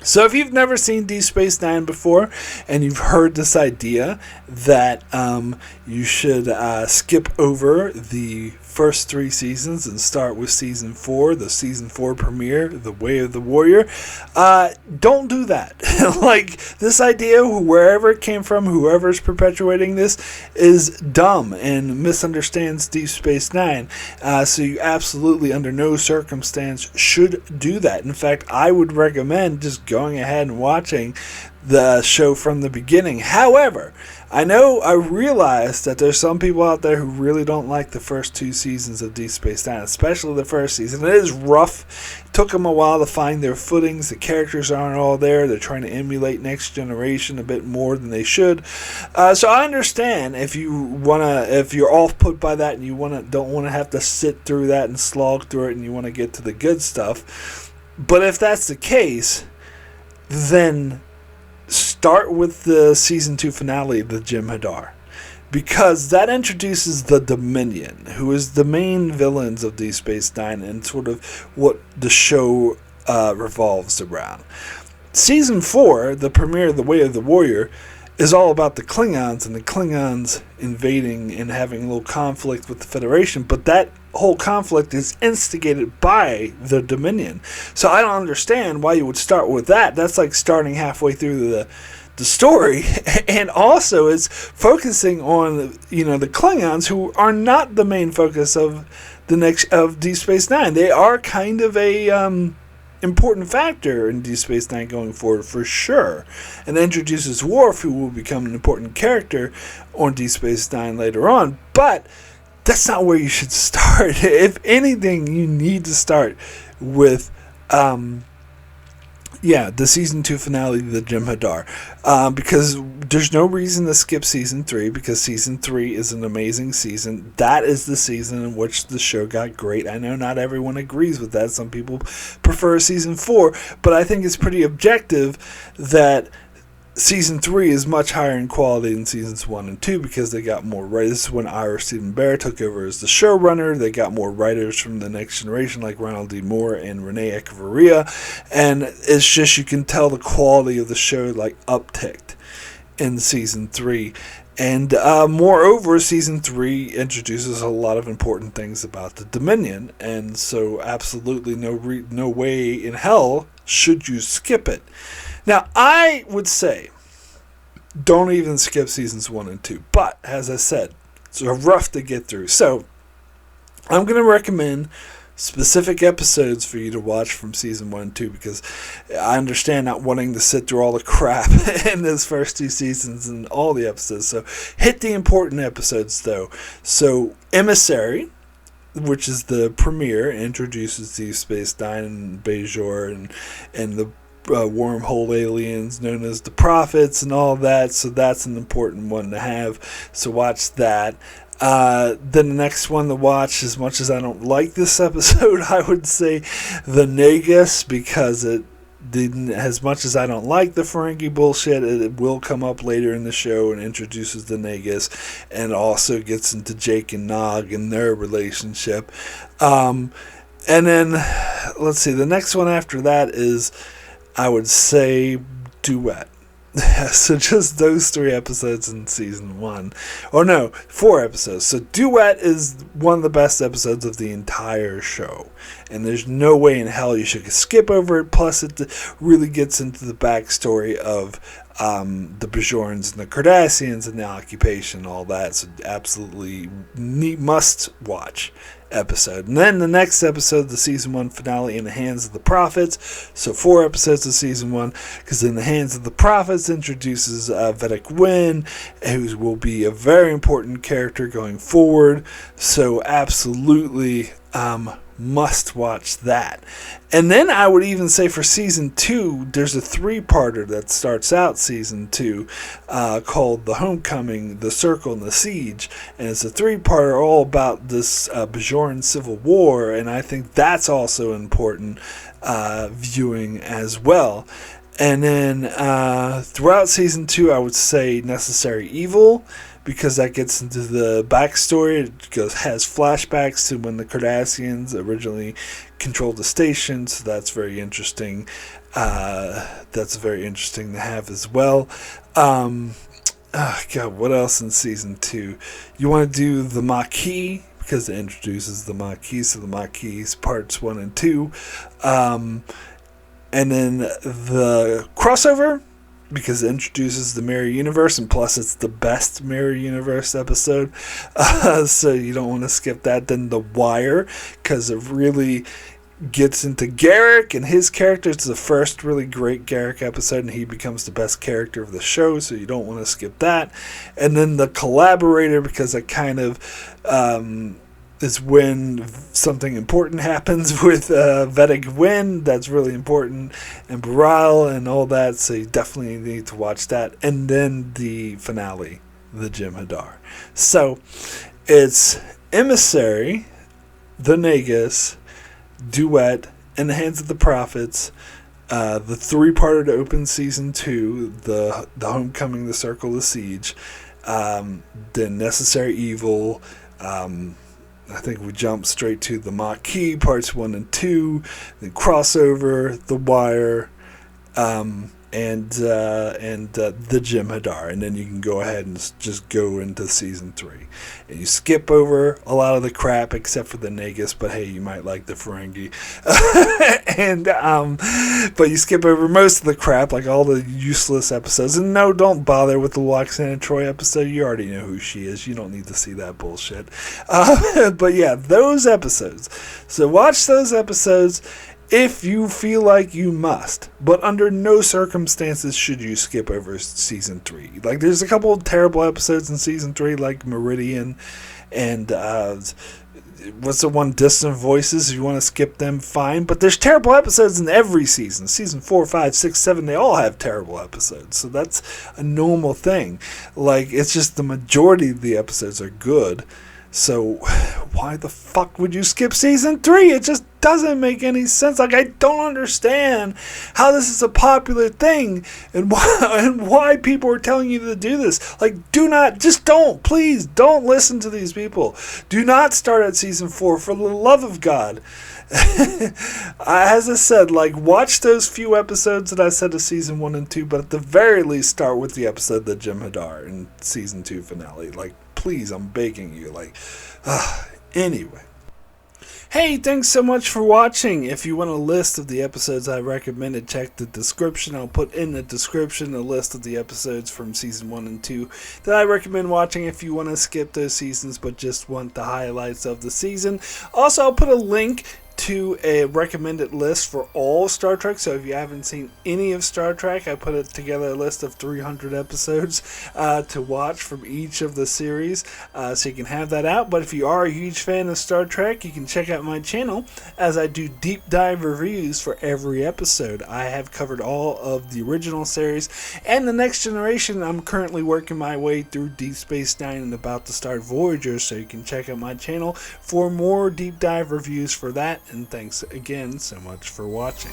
So if you've never seen Deep Space Nine before, and you've heard this idea that you should skip over the first 3 seasons and start with season 4, the season 4 premiere, The Way of the Warrior, don't do that. Like, this idea, wherever it came from, whoever's perpetuating this, is dumb and misunderstands Deep Space Nine. So you absolutely, under no circumstance, should do that. In fact, I would recommend just going ahead and watching the show from the beginning. However, I realize that there's some people out there who really don't like the first 2 seasons of Deep Space Nine, especially the first season. It is rough. It took them a while to find their footings. The characters aren't all there. They're trying to emulate Next Generation a bit more than they should. So I understand if you're off put by that and you don't want to have to sit through that and slog through it, and you want to get to the good stuff. But if that's the case, then start with the season 2 finale, the Jem'hadar, because that introduces the Dominion, who is the main villains of Deep Space Nine and sort of what the show revolves around. Season 4, the premiere of The Way of the Warrior, is all about the Klingons and the Klingons invading and having a little conflict with the Federation, but that whole conflict is instigated by the Dominion. So I don't understand why you would start with that. That's like starting halfway through the story, and also is focusing on the Klingons, who are not the main focus of Deep Space Nine. They are kind of a important factor in Deep Space Nine going forward, for sure, and introduces Worf, who will become an important character on Deep Space Nine later on. But that's not where you should start. If anything, you need to start with the season 2 finale, the Jem'hadar, because there's no reason to skip season 3, because season 3 is an amazing season. That is the season in which the show got great. I know not everyone agrees with that. Some people prefer season 4, but I think it's pretty objective that season 3 is much higher in quality than seasons 1 and 2, because they got more writers. This is when Ira Steven Behr took over as the showrunner. They got more writers from the Next Generation, like Ronald D. Moore and Renee Echevarria, and it's just, you can tell the quality of the show like upticked in season 3. And moreover, season 3 introduces a lot of important things about the Dominion, and so absolutely no way in hell should you skip it. Now, I would say don't even skip seasons 1 and 2. But, as I said, it's rough to get through. So, I'm going to recommend specific episodes for you to watch from season 1 and 2, because I understand not wanting to sit through all the crap in those first 2 seasons and all the episodes. So, hit the important episodes, though. So, Emissary, which is the premiere, introduces Deep Space Nine and Bajor and the wormhole aliens known as the Prophets and all that, so that's an important one to have, so watch that. Then the next one to watch, as much as I don't like this episode, I would say the Nagus, because it didn't, as much as I don't like the Ferengi bullshit, it will come up later in the show and introduces the Nagus, and also gets into Jake and Nog and their relationship. And then, let's see, the next one after that is, I would say, Duet. So just those 3 episodes in season 1. Or no, 4 episodes. So Duet is one of the best episodes of the entire show, and there's no way in hell you should skip over it. Plus, it really gets into the backstory of the Bajorans and the Cardassians and the occupation and all that. So absolutely must watch episode. And then the next episode, the season 1 finale, In the Hands of the Prophets. So 4 episodes of season 1, because In the Hands of the Prophets introduces Vedic Wynn, who will be a very important character going forward. So absolutely must watch that. And then I would even say for season 2, there's a 3-parter that starts out season 2 called The Homecoming, The Circle, and The Siege. And it's a 3-parter all about this Bajoran Civil War, and I think that's also important viewing as well. And then throughout season 2, I would say Necessary Evil, because that gets into the backstory. It has flashbacks to when the Cardassians originally control the station, so that's very interesting. That's very interesting to have as well. God, what else in season 2? You want to do the Maquis, because it introduces the Maquis, so the Maquis Parts 1 and 2. And then the crossover, because it introduces the Mirror Universe, and plus it's the best Mirror Universe episode, so you don't want to skip that. Then The Wire, because it really gets into Garrick and his character. It's the first really great Garrick episode, and he becomes the best character of the show, so you don't want to skip that. And then The Collaborator, because it kind of is when something important happens with Vedic Wind. That's really important, and Baral and all that, so you definitely need to watch that. And then the finale, the Jem'hadar. So it's Emissary, the Nagus, Duet, In the Hands of the Prophets, the 3-parter to open season 2, the Homecoming, the Circle, the Siege, then Necessary Evil. I think we jump straight to the Maquis Parts 1 and 2, then Crossover, The Wire, and the Jem'hadar, and then you can go ahead and just go into season 3, and you skip over a lot of the crap except for the Nagus, but hey, you might like the Ferengi, and but you skip over most of the crap, like all the useless episodes. And no, don't bother with the Loxana Troy episode. You already know who she is. You don't need to see that bullshit. But yeah, those episodes. So watch those episodes if you feel like you must, but under no circumstances should you skip over season 3. Like, there's a couple of terrible episodes in season 3, like Meridian and what's the one, Distant Voices. If you want to skip them, fine, but there's terrible episodes in every season. Season 4, 5, 6, 7, they all have terrible episodes, so that's a normal thing. Like, it's just the majority of the episodes are good. So why the fuck would you skip season 3? It just doesn't make any sense. Like, I don't understand how this is a popular thing and why people are telling you to do this. Like, please don't listen to these people. Do not start at season 4, for the love of God. As I said, like, watch those few episodes that I said of season 1 and 2, but at the very least start with the episode The Jem'hadar in season 2 finale. Like, please, I'm begging you. Like, anyway. Hey, thanks so much for watching. If you want a list of the episodes I recommended, check the description. I'll put in the description a list of the episodes from season 1 and 2 that I recommend watching if you want to skip those seasons but just want the highlights of the season. Also, I'll put a link to a recommended list for all Star Trek. So if you haven't seen any of Star Trek, I put together a list of 300 episodes to watch from each of the series, so you can have that out. But if you are a huge fan of Star Trek, you can check out my channel as I do deep dive reviews for every episode. I have covered all of the original series and the Next Generation. I'm currently working my way through Deep Space Nine and about to start Voyager, so you can check out my channel for more deep dive reviews for that. And thanks again so much for watching.